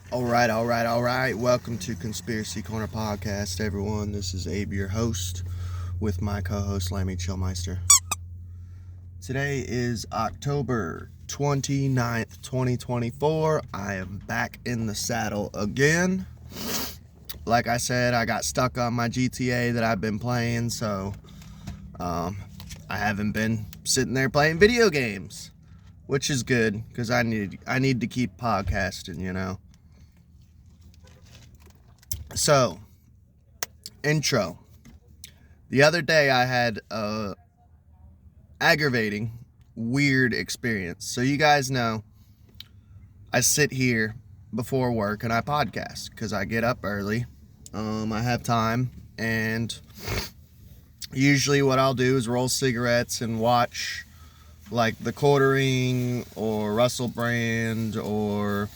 All right. Welcome to Conspiracy Corner Podcast, everyone. This is Abe, your host, with my co-host, Lammy Chillmeister. Today is October 29th, 2024. I am back in the saddle again. Like I said, I got stuck on my GTA that I've been playing, so I haven't been sitting there playing video games, which is good because I need to keep podcasting, you know. So, intro. The other day I had a aggravating, weird experience. So you guys know I sit here before work and I podcast because I get up early. I have time, and usually what I'll do is roll cigarettes and watch like The Quartering or Russell Brand, or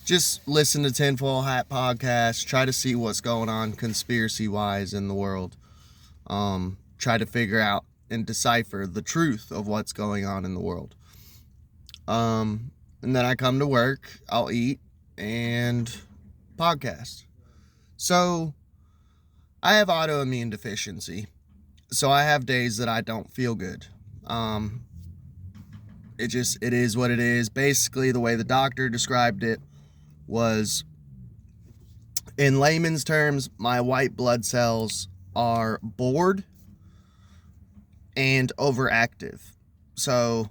just listen to Tinfoil Hat podcast, try to see what's going on conspiracy-wise in the world. Try to figure out and decipher the truth of what's going on in the world. And then I come to work, I'll eat, and podcast. So, I have autoimmune deficiency. So I have days that I don't feel good. It is what it is. Basically, the way the doctor described it was, in layman's terms, my white blood cells are bored and overactive. So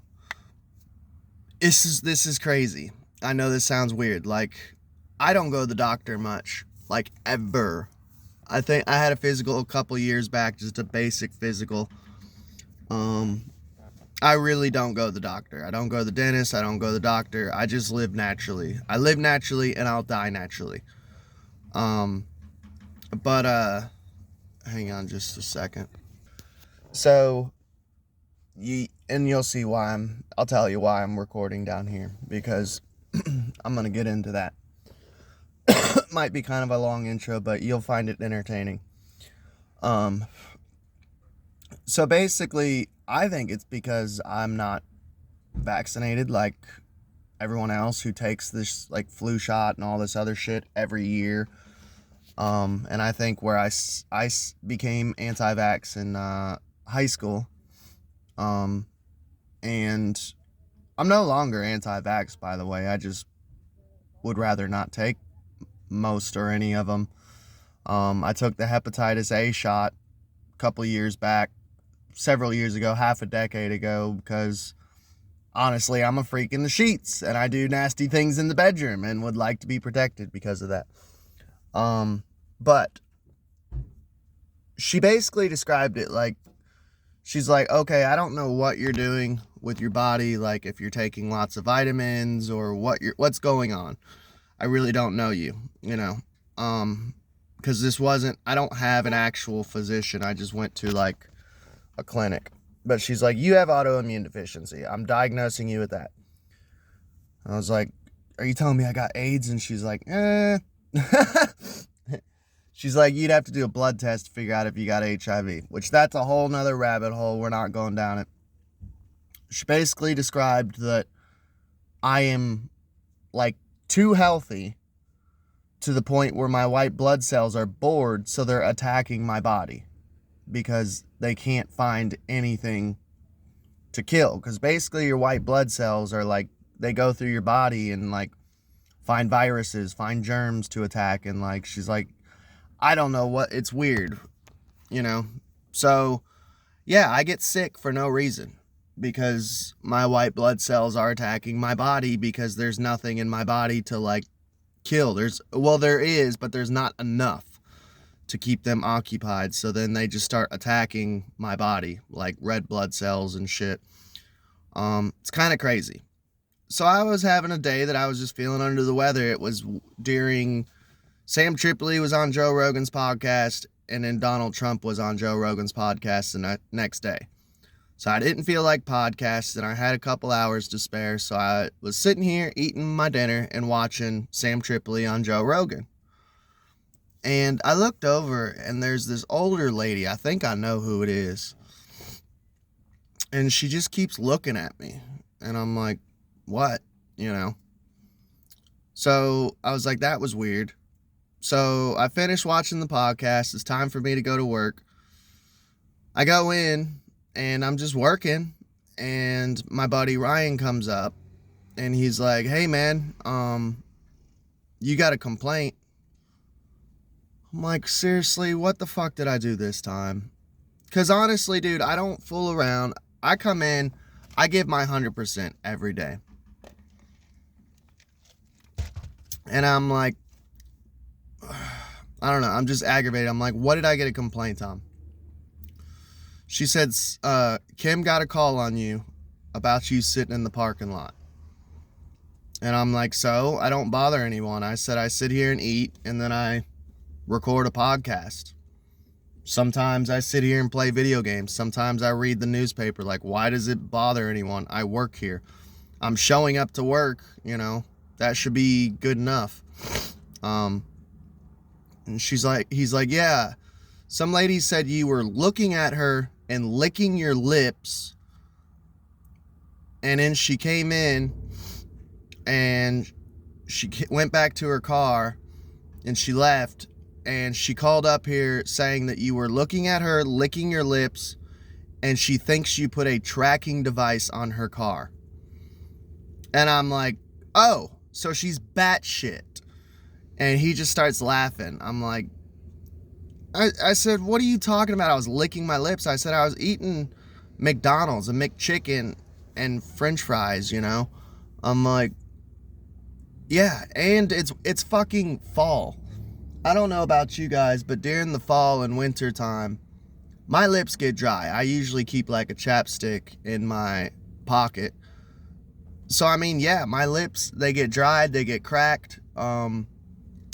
this is crazy. I know this sounds weird. Like, I don't go to the doctor much, like ever. I think I had a physical a couple years back, just a basic physical. I really don't go to the doctor. I don't go to the dentist. I don't go to the doctor. I just live naturally. I live naturally and I'll die naturally. But hang on just a second. So, you'll see why I'll tell you why I'm recording down here, because I'm going to get into that. Might be kind of a long intro, but you'll find it entertaining. So basically, I think it's because I'm not vaccinated like everyone else who takes this like flu shot and all this other shit every year. And I think where I became anti-vax in high school, and I'm no longer anti-vax, by the way. I just would rather not take most or any of them. I took the hepatitis A shot a couple years back, several years ago, half a decade ago, because honestly, I'm a freak in the sheets and I do nasty things in the bedroom and would like to be protected because of that. But she basically described it like, she's like, okay, I don't know what you're doing with your body, like if you're taking lots of vitamins or what's going on. I really don't know you, you know. Because I don't have an actual physician. I just went to like a clinic. But she's like, you have autoimmune deficiency. I'm diagnosing you with that. I was like, are you telling me I got AIDS? And she's like, She's like, you'd have to do a blood test to figure out if you got HIV, which that's a whole nother rabbit hole. We're not going down it. She basically described that I am like too healthy to the point where my white blood cells are bored, so they're attacking my body because they can't find anything to kill. Because basically your white blood cells are like, they go through your body and like find viruses, find germs to attack. And like, she's like, I don't know what, it's weird, you know? So yeah, I get sick for no reason because my white blood cells are attacking my body because there's nothing in my body to like kill. There is, but there's not enough to keep them occupied. So then they just start attacking my body, like red blood cells and shit. It's kind of crazy. So I was having a day that I was just feeling under the weather. It was during Sam Tripoli was on Joe Rogan's podcast, and then Donald Trump was on Joe Rogan's podcast the next day. So I didn't feel like podcasts, and I had a couple hours to spare, so I was sitting here eating my dinner and watching Sam Tripoli on Joe Rogan. And I looked over, and there's this older lady. I think I know who it is. And she just keeps looking at me. And I'm like, what? You know? So I was like, that was weird. So I finished watching the podcast. It's time for me to go to work. I go in and I'm just working, and my buddy Ryan comes up and he's like, hey man, you got a complaint? I'm like, seriously, what the fuck did I do this time? Because honestly, dude, I don't fool around. I come in, I give my 100% every day. And I'm like, I don't know, I'm just aggravated. I'm like, what did I get a complaint on? She said, Kim got a call on you about you sitting in the parking lot. And I'm like, so? I don't bother anyone. I said, I sit here and eat, and then I record a podcast. Sometimes I sit here and play video games. Sometimes I read the newspaper. Like, why does it bother anyone? I work here. I'm showing up to work, you know. That should be good enough. And he's like, yeah, some lady said you were looking at her and licking your lips. And then she came in and she went back to her car and she left. And she called up here saying that you were looking at her, licking your lips, and she thinks you put a tracking device on her car. And I'm like, oh, so she's batshit. And he just starts laughing. I'm like, I said, what are you talking about? I was licking my lips. I said I was eating McDonald's, a McChicken, and French fries, you know? I'm like, yeah, and it's fucking fall. I don't know about you guys, but during the fall and winter time, my lips get dry. I usually keep like a chapstick in my pocket. So, I mean, yeah, my lips, they get dried, they get cracked.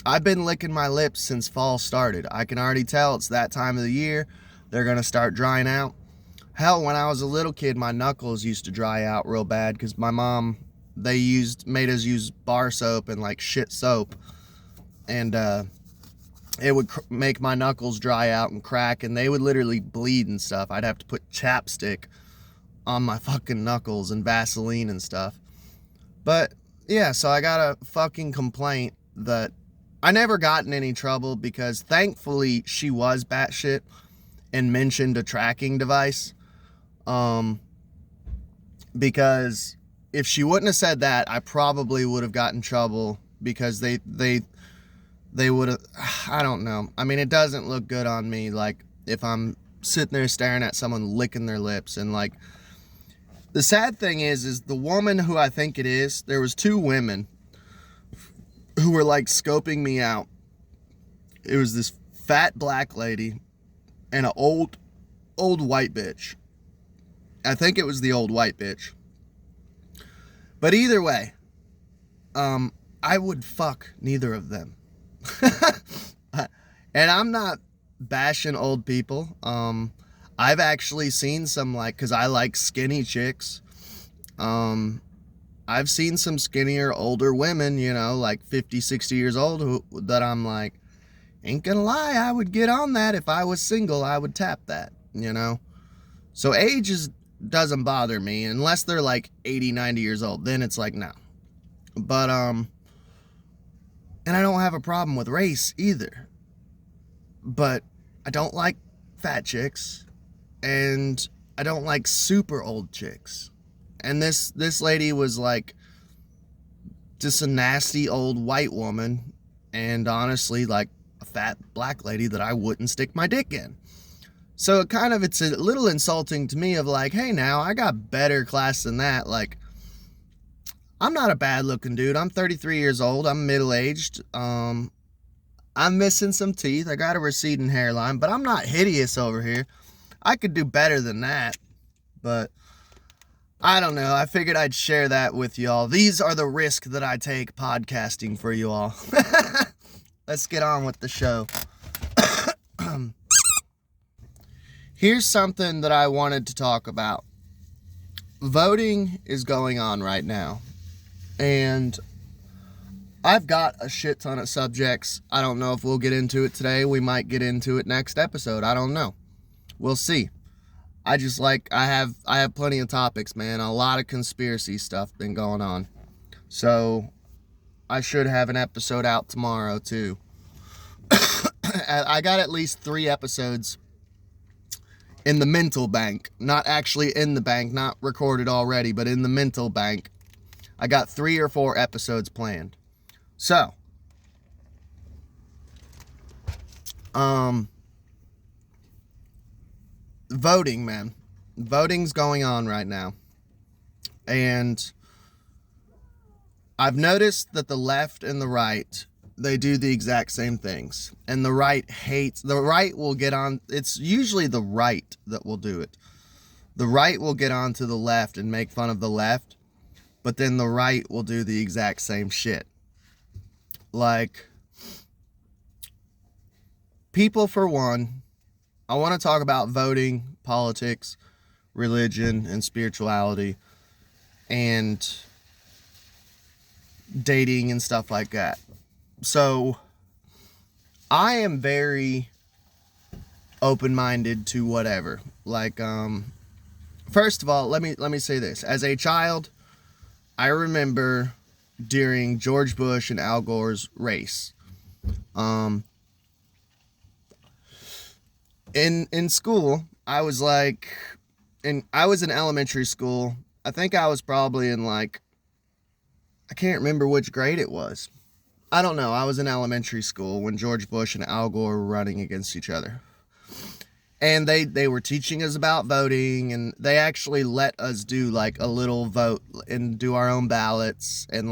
I've been licking my lips since fall started. I can already tell it's that time of the year. They're going to start drying out. Hell, when I was a little kid, my knuckles used to dry out real bad because my mom, made us use bar soap and like shit soap. And, it would make my knuckles dry out and crack, and they would literally bleed and stuff. I'd have to put chapstick on my fucking knuckles and Vaseline and stuff. But yeah, so I got a fucking complaint that I never got in any trouble because thankfully she was batshit and mentioned a tracking device. Because if she wouldn't have said that, I probably would have gotten in trouble because they would have, I don't know. I mean, it doesn't look good on me, like, if I'm sitting there staring at someone licking their lips. And, like, the sad thing is the woman who I think it is, there was two women who were, like, scoping me out. It was this fat black lady and an old white bitch. I think it was the old white bitch. But either way, I would fuck neither of them. And I'm not bashing old people. I've actually seen some, like, because I like skinny chicks. I've seen some skinnier older women, you know, like 50, 60 years old that I'm like, ain't gonna lie, I would get on that. If I was single, I would tap that, you know. So age doesn't bother me unless they're like 80, 90 years old. Then it's like, no. But and I don't have a problem with race either. But I don't like fat chicks. And I don't like super old chicks. And this lady was like just a nasty old white woman. And honestly, like a fat black lady that I wouldn't stick my dick in. So it's a little insulting to me of like, hey, now I got better class than that. Like, I'm not a bad looking dude. I'm 33 years old. I'm middle-aged. I'm missing some teeth. I got a receding hairline, but I'm not hideous over here. I could do better than that, but I don't know. I figured I'd share that with y'all. These are the risks that I take podcasting for you all. Let's get on with the show. Here's something that I wanted to talk about. Voting is going on right now. And I've got a shit ton of subjects. I don't know if we'll get into it today. We might get into it next episode. I don't know. We'll see. I have plenty of topics, man. A lot of conspiracy stuff been going on. So I should have an episode out tomorrow too. I got at least 3 episodes in the mental bank. Not actually in the bank, not recorded already, but in the mental bank. I got 3 or 4 episodes planned. So, voting, man. Voting's going on right now. And I've noticed that the left and the right, they do the exact same things. And the right will get on, it's usually the right that will do it. The right will get on to the left and make fun of the left, but then the right will do the exact same shit. Like, people, for one, I want to talk about voting, politics, religion, and spirituality, and dating and stuff like that. So, I am very open-minded to whatever. Like, first of all, let me say this. As a child, I remember during George Bush and Al Gore's race, in school, I was in elementary school. I think I was probably in I can't remember which grade it was. I don't know. I was in elementary school when George Bush and Al Gore were running against each other. And they were teaching us about voting, and they actually let us do a little vote and do our own ballots, and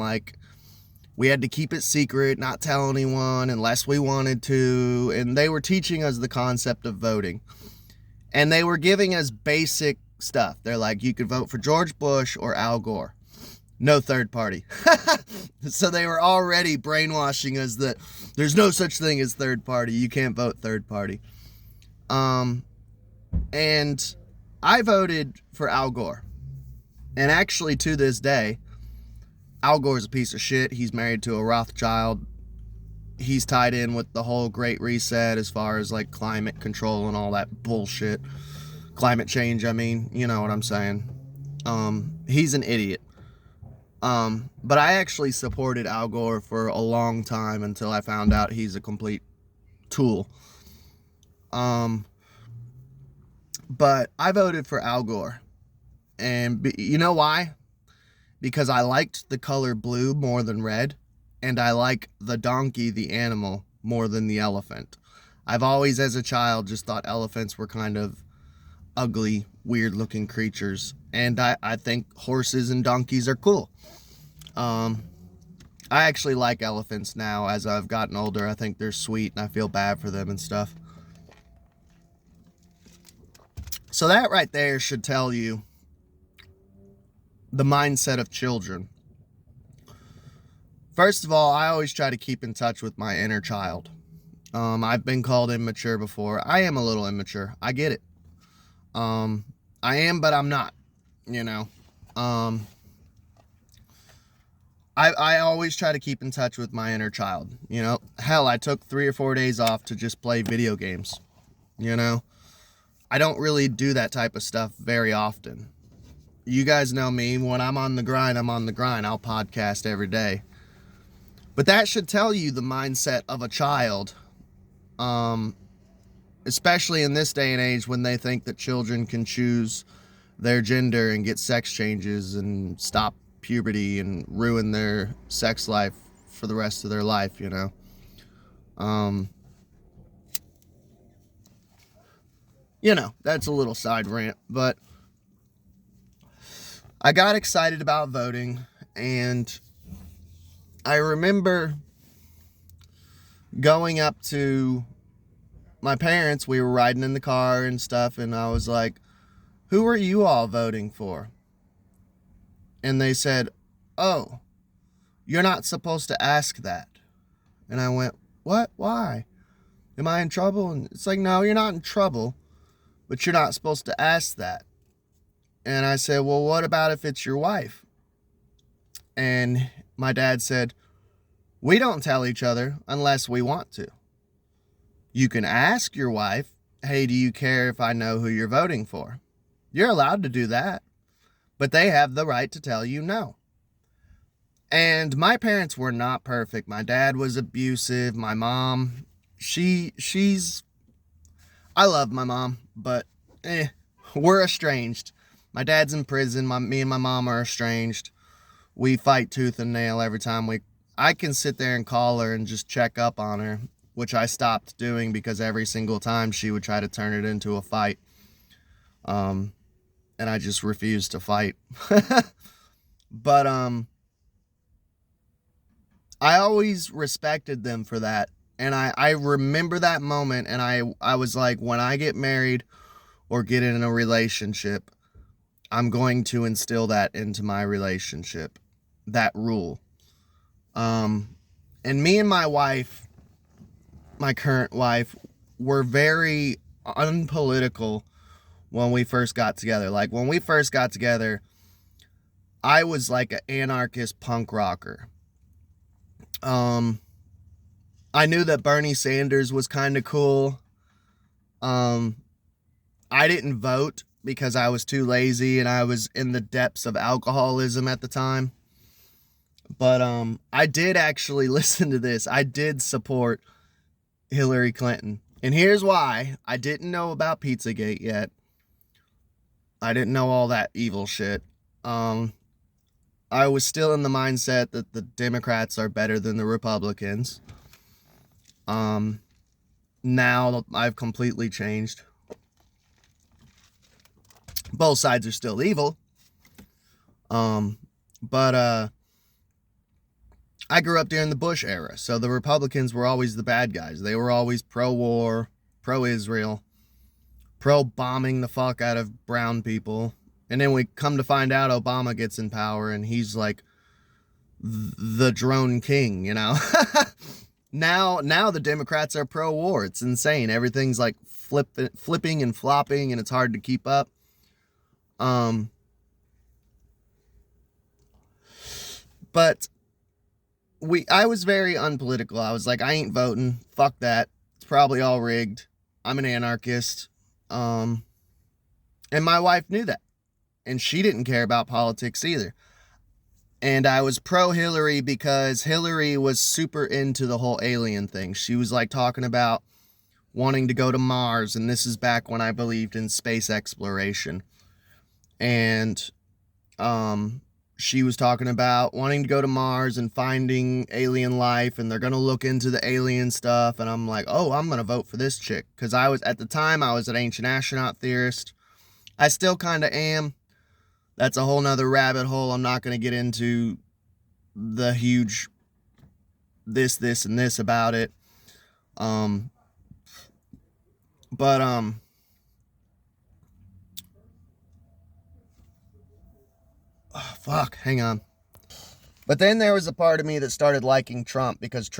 we had to keep it secret, not tell anyone unless we wanted to, and they were teaching us the concept of voting. And they were giving us basic stuff. They're like, you could vote for George Bush or Al Gore. No third party. So they were already brainwashing us that there's no such thing as third party. You can't vote third party. And I voted for Al Gore. And actually, to this day, Al Gore's a piece of shit. He's married to a Rothschild. He's tied in with the whole Great Reset as far as climate control and all that bullshit. Climate change, I mean, you know what I'm saying. He's an idiot. But I actually supported Al Gore for a long time until I found out he's a complete tool. But I voted for Al Gore. And you know why? Because I liked the color blue more than red. And I like the donkey, the animal, more than the elephant. I've always, as a child, just thought elephants were kind of ugly, weird-looking creatures. And I think horses and donkeys are cool. I actually like elephants now as I've gotten older. I think they're sweet, and I feel bad for them and stuff. So that right there should tell you the mindset of children. First of all, I always try to keep in touch with my inner child. I've been called immature before. I am a little immature. I get it. I am, but I'm not, you know. I always try to keep in touch with my inner child, you know. Hell, I took 3 or 4 days off to just play video games, you know. I don't really do that type of stuff very often. You guys know me. When I'm on the grind, I'm on the grind. I'll podcast every day. But that should tell you the mindset of a child, especially in this day and age when they think that children can choose their gender and get sex changes and stop puberty and ruin their sex life for the rest of their life, you know. You know, that's a little side rant, but I got excited about voting, and I remember going up to my parents. We were riding in the car and stuff, and I was like, who are you all voting for? And they said, oh, you're not supposed to ask that. And I went, what? Why? Am I in trouble? And it's like, no, you're not in trouble, but you're not supposed to ask that. And I said, well, what about if it's your wife? And my dad said, we don't tell each other unless we want to. You can ask your wife, hey, do you care if I know who you're voting for? You're allowed to do that, but they have the right to tell you no. And my parents were not perfect. My dad was abusive. My mom, she's I love my mom, but we're estranged. My dad's in prison. Me and my mom are estranged. We fight tooth and nail every time I can sit there and call her and just check up on her, which I stopped doing because every single time she would try to turn it into a fight. And I just refused to fight. But I always respected them for that. And I remember that moment, and I was like, when I get married or get in a relationship, I'm going to instill that into my relationship, that rule. And me and my wife, my current wife, were very unpolitical when we first got together. Like, when we first got together, I was like an anarchist punk rocker. I knew that Bernie Sanders was kind of cool. I didn't vote because I was too lazy and I was in the depths of alcoholism at the time. But I did actually listen to this. I did support Hillary Clinton. And here's why. I didn't know about Pizzagate yet. I didn't know all that evil shit. I was still in the mindset that the Democrats are better than the Republicans. Now I've completely changed. Both sides are still evil. But I grew up during the Bush era, so the Republicans were always the bad guys. They were always pro-war, pro-Israel, pro-bombing the fuck out of brown people. And then we come to find out Obama gets in power and he's like the drone king, you know? Now the Democrats are pro-war. It's insane. Everything's like flipping and flopping, and it's hard to keep up. But I was very unpolitical. I was like, I ain't voting. Fuck that. It's probably all rigged. I'm an anarchist. And my wife knew that. And she didn't care about politics either. And I was pro-Hillary because Hillary was super into the whole alien thing. She was like talking about wanting to go to Mars. And this is back when I believed in space exploration. And she was talking about wanting to go to Mars and finding alien life. And they're going to look into the alien stuff. And I'm like, oh, I'm going to vote for this chick. Because at the time, I was an ancient astronaut theorist. I still kind of am. That's a whole nother rabbit hole. I'm not going to get into the huge this, and this about it. Oh, fuck, hang on. But then there was a part of me that started liking Trump because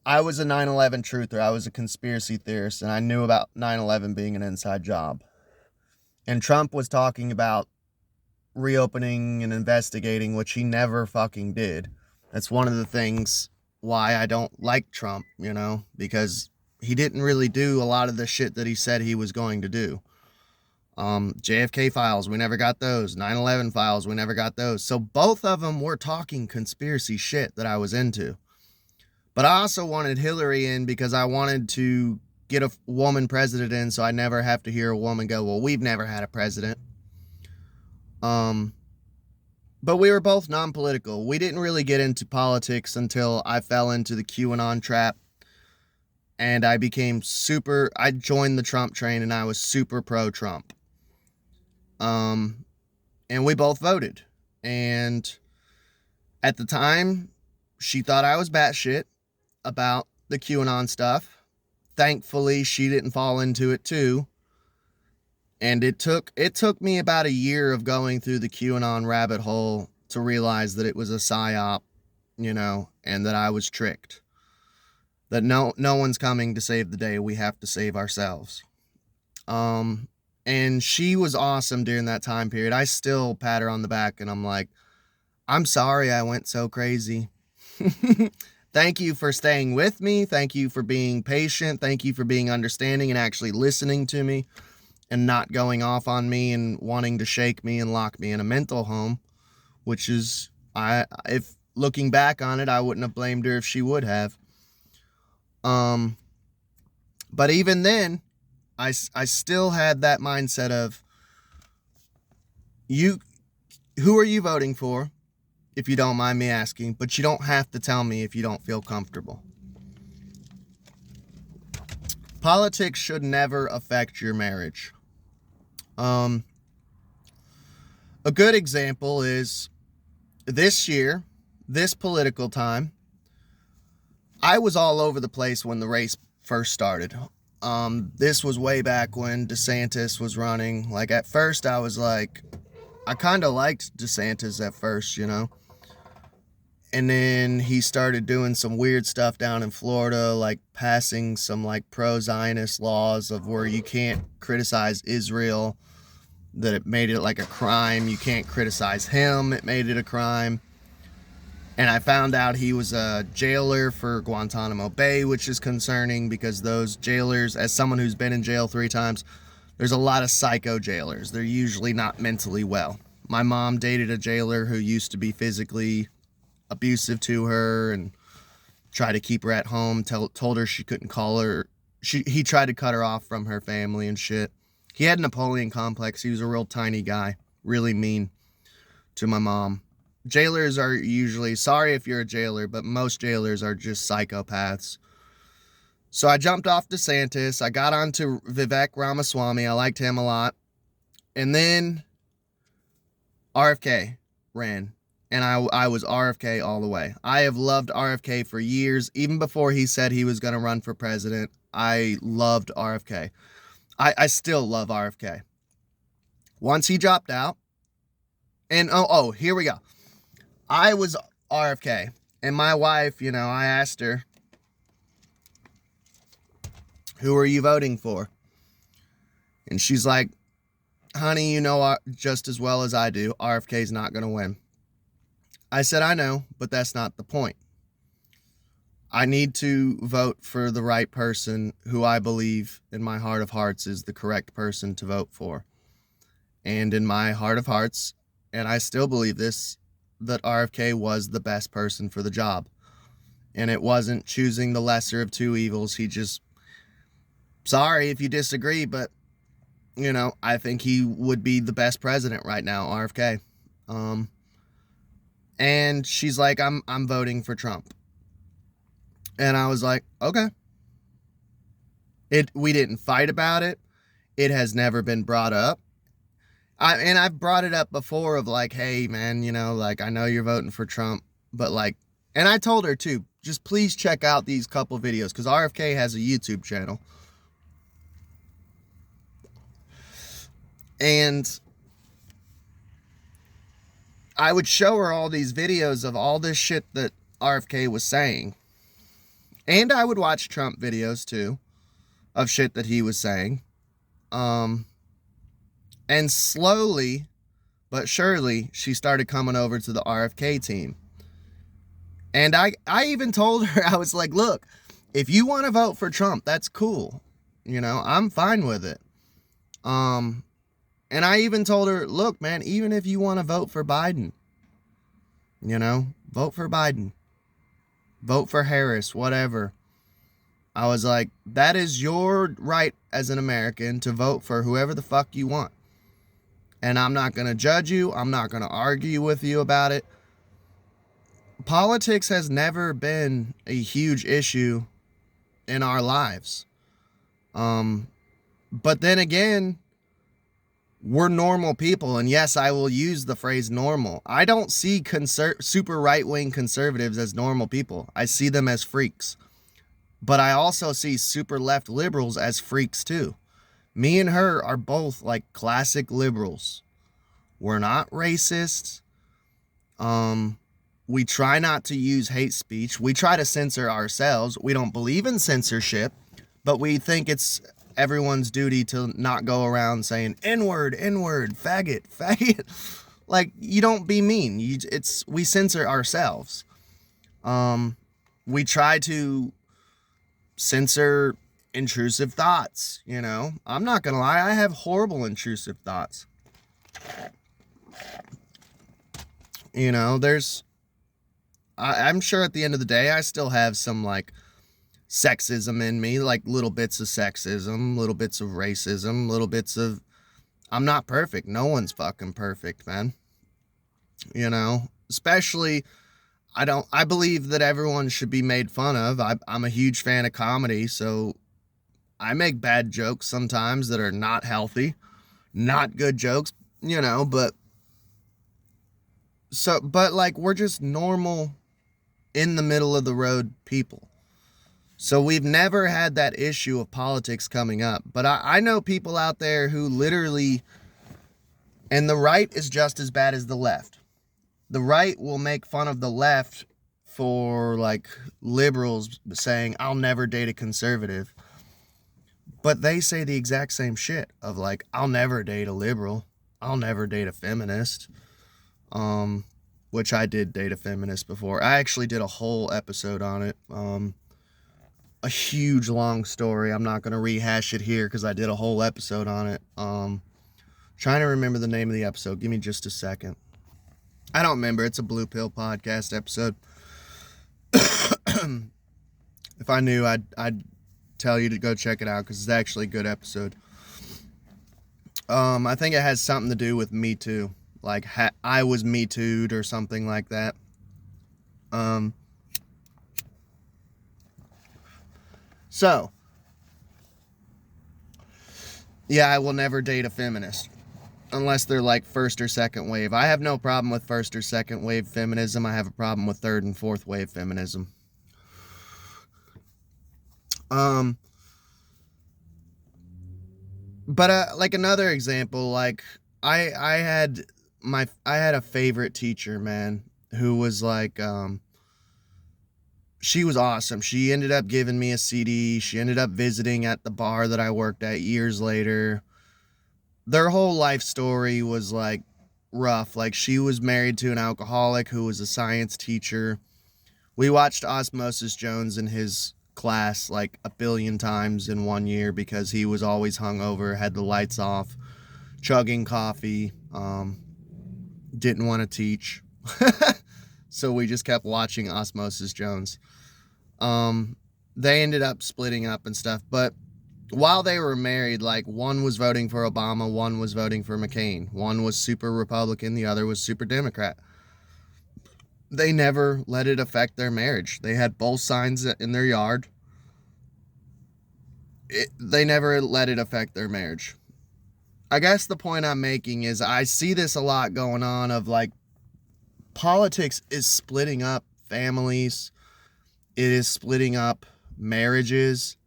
I was a 9/11 truther. I was a conspiracy theorist, and I knew about 9/11 being an inside job. And Trump was talking about reopening and investigating, which he never fucking did. That's one of the things why I don't like Trump, you know, because he didn't really do a lot of the shit that he said he was going to do. JFK files, we never got those. 9/11 files, we never got those. So both of them were talking conspiracy shit that I was into. But I also wanted Hillary in because I wanted to get a woman president in so I never have to hear a woman go, well, we've never had a president. But we were both non-political. We didn't really get into politics until I fell into the QAnon trap. And I joined the Trump train and I was super pro-Trump. And we both voted. And at the time, she thought I was batshit about the QAnon stuff. Thankfully, she didn't fall into it too. And it took me about a year of going through the QAnon rabbit hole to realize that it was a psyop, you know, and that I was tricked. That no one's coming to save the day. We have to save ourselves. And she was awesome during that time period. I still pat her on the back and I'm like, I'm sorry I went so crazy. Thank you for staying with me. Thank you for being patient. Thank you for being understanding and actually listening to me and not going off on me and wanting to shake me and lock me in a mental home, which is, looking back on it, I wouldn't have blamed her if she would have. But even then, I still had that mindset of, who are you voting for, if you don't mind me asking, but you don't have to tell me if you don't feel comfortable. Politics should never affect your marriage. A good example is this year, this political time, I was all over the place when the race first started. This was way back when DeSantis was running. Like, at first I was like, I kind of liked DeSantis at first, you know. And then he started doing some weird stuff down in Florida, like passing some like pro-Zionist laws of where you can't criticize Israel, that it made it like a crime. You can't criticize him. It made it a crime. And I found out he was a jailer for Guantanamo Bay, which is concerning because those jailers, as someone who's been in jail 3 times, there's a lot of psycho jailers. They're usually not mentally well. My mom dated a jailer who used to be physically abusive to her and tried to keep her at home, told her she couldn't call her. He tried to cut her off from her family and shit. He had Napoleon complex. He was a real tiny guy, really mean to my mom. Jailers are usually, sorry if you're a jailer, but most jailers are just psychopaths. So I jumped off DeSantis. I got onto Vivek Ramaswamy. I liked him a lot. And then RFK ran. And I was RFK all the way. I have loved RFK for years. Even before he said he was going to run for president, I loved RFK. I still love RFK. Once he dropped out, and here we go. I was RFK, and my wife, you know, I asked her, who are you voting for? And she's like, honey, you know just as well as I do, RFK's not going to win. I said, I know, but that's not the point. I need to vote for the right person who I believe in my heart of hearts is the correct person to vote for. And in my heart of hearts, and I still believe this, that RFK was the best person for the job. And it wasn't choosing the lesser of two evils. He just, sorry if you disagree, but, you know, I think he would be the best president right now, RFK. And she's like, I'm voting for Trump. And I was like, okay. We didn't fight about it. It has never been brought up. I've brought it up before of like, hey man, you know, like, I know you're voting for Trump, but like, and I told her too, just please check out these couple videos, because RFK has a YouTube channel. And I would show her all these videos of all this shit that RFK was saying. And I would watch Trump videos too of shit that he was saying. And slowly but surely she started coming over to the RFK team. And I even told her, I was like, look, if you want to vote for Trump, that's cool. You know, I'm fine with it. And I even told her, look, man, even if you want to vote for Biden, you know, vote for Biden. Vote for Harris, whatever. I was like, that is your right as an American to vote for whoever the fuck you want. And I'm not going to judge you. I'm not going to argue with you about it. Politics has never been a huge issue in our lives. But then again, we're normal people. And yes, I will use the phrase normal. I don't see super right-wing conservatives as normal people. I see them as freaks. But I also see super left liberals as freaks too. Me and her are both like classic liberals. We're not racist. We try not to use hate speech. We try to censor ourselves. We don't believe in censorship, but we think it's everyone's duty to not go around saying N-word, N-word, faggot, faggot. Like, you don't be mean. We censor ourselves. We try to censor intrusive thoughts, you know. I'm not gonna lie, I have horrible intrusive thoughts. You know, I'm sure at the end of the day, I still have some like sexism in me, like little bits of sexism, little bits of racism, little bits of, I'm not perfect. No one's fucking perfect, man. You know, especially, I believe that everyone should be made fun of. I'm a huge fan of comedy, so I make bad jokes sometimes that are not healthy, not good jokes, you know, but like we're just normal in the middle of the road people. So we've never had that issue of politics coming up. But I know people out there who literally, and the right is just as bad as the left. The right will make fun of the left for like liberals saying, I'll never date a conservative. But they say the exact same shit of like, I'll never date a liberal. I'll never date a feminist. Which I did date a feminist before. I actually did a whole episode on it. A huge long story. I'm not going to rehash it here because I did a whole episode on it. Trying to remember the name of the episode. Give me just a second. I don't remember. It's a Blue Pill podcast episode. If I knew, I'd tell you to go check it out because it's actually a good episode. I think it has something to do with Me Too. Like, I was Me Too'd or something like that. So, yeah, I will never date a feminist. Unless they're like first or second wave. I have no problem with first or second wave feminism. I have a problem with third and fourth wave feminism. But like another example, like I had a favorite teacher, man, who was like, she was awesome. She ended up giving me a CD. She ended up visiting at the bar that I worked at years later. Their whole life story was like rough. Like she was married to an alcoholic who was a science teacher. We watched Osmosis Jones in his class like a billion times in 1 year because he was always hungover, had the lights off, chugging coffee, didn't want to teach. So we just kept watching Osmosis Jones. They ended up splitting up and stuff, but while they were married, like one was voting for Obama, one was voting for McCain. One was super Republican, the other was super Democrat. They never let it affect their marriage. They had both signs in their yard. They never let it affect their marriage. I guess the point I'm making is I see this a lot going on of like politics is splitting up families. It is splitting up marriages.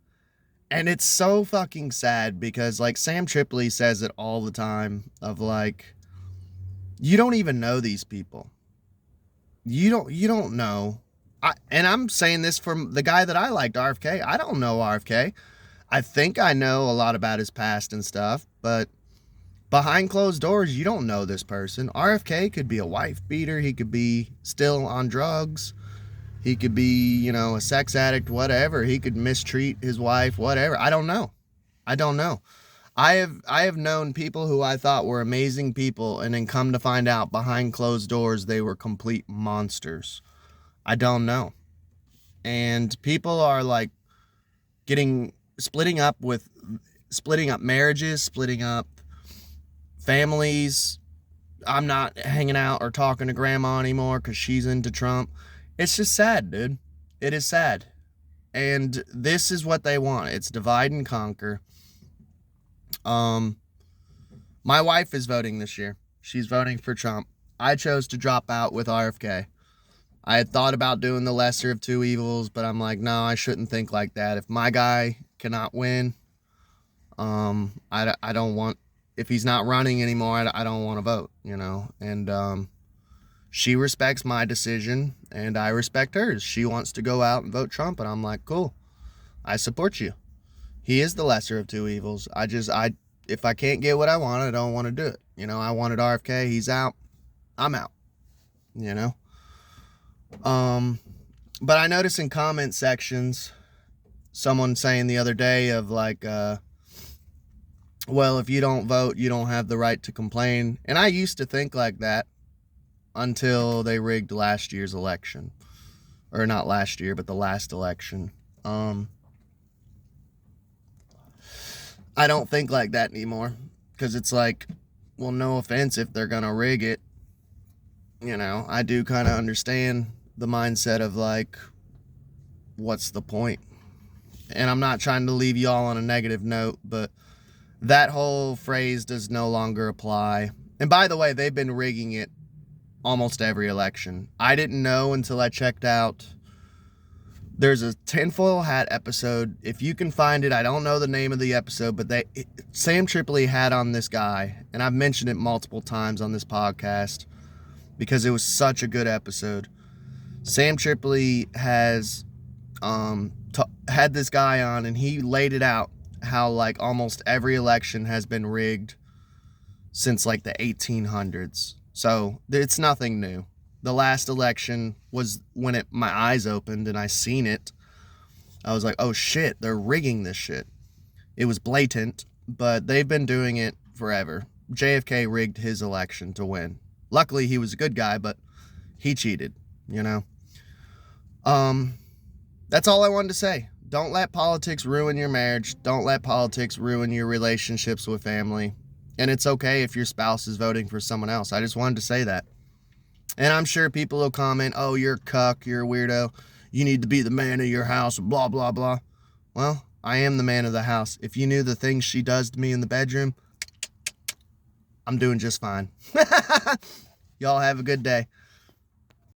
And it's so fucking sad because like Sam Tripoli says it all the time of like, you don't even know these people. You don't know. And I'm saying this from the guy that I liked, RFK. I don't know RFK. I think I know a lot about his past and stuff, but behind closed doors, you don't know this person. RFK could be a wife beater. He could be still on drugs. He could be, you know, a sex addict, whatever. He could mistreat his wife, whatever. I don't know. I have known people who I thought were amazing people, and then come to find out behind closed doors they were complete monsters. I don't know. And people are like splitting up marriages, splitting up families. I'm not hanging out or talking to grandma anymore because she's into Trump. It's just sad, dude. It is sad. And this is what they want. It's divide and conquer. My wife is voting this year. She's voting for Trump. I chose to drop out with RFK. I had thought about doing the lesser of two evils, but I'm like, no, I shouldn't think like that. If my guy cannot win, I don't want, if he's not running anymore, I don't want to vote, you know? And, she respects my decision and I respect hers. She wants to go out and vote Trump, and I'm like, cool, I support you. He is the lesser of two evils. If I can't get what I want, I don't want to do it. You know, I wanted RFK. He's out. I'm out. You know? But I noticed in comment sections, someone saying the other day of like, well, if you don't vote, you don't have the right to complain. And I used to think like that until they rigged last year's election. Or not last year, but the last election. I don't think like that anymore. Because it's like, well, no offense if they're going to rig it. You know, I do kind of understand the mindset of like, what's the point? And I'm not trying to leave y'all on a negative note, but that whole phrase does no longer apply. And by the way, they've been rigging it almost every election. I didn't know until I checked out. There's a tinfoil hat episode. If you can find it, I don't know the name of the episode, but Sam Tripoli had on this guy, and I've mentioned it multiple times on this podcast because it was such a good episode. Sam Tripoli has had this guy on, and he laid it out how like almost every election has been rigged since like the 1800s. So it's nothing new. The last election was when my eyes opened and I seen it. I was like, oh shit, they're rigging this shit. It was blatant, but they've been doing it forever. JFK rigged his election to win. Luckily, he was a good guy, but he cheated, you know? That's all I wanted to say. Don't let politics ruin your marriage. Don't let politics ruin your relationships with family. And it's okay if your spouse is voting for someone else. I just wanted to say that. And I'm sure people will comment, oh, you're a cuck, you're a weirdo, you need to be the man of your house, blah, blah, blah. Well, I am the man of the house. If you knew the things she does to me in the bedroom, I'm doing just fine. Y'all have a good day.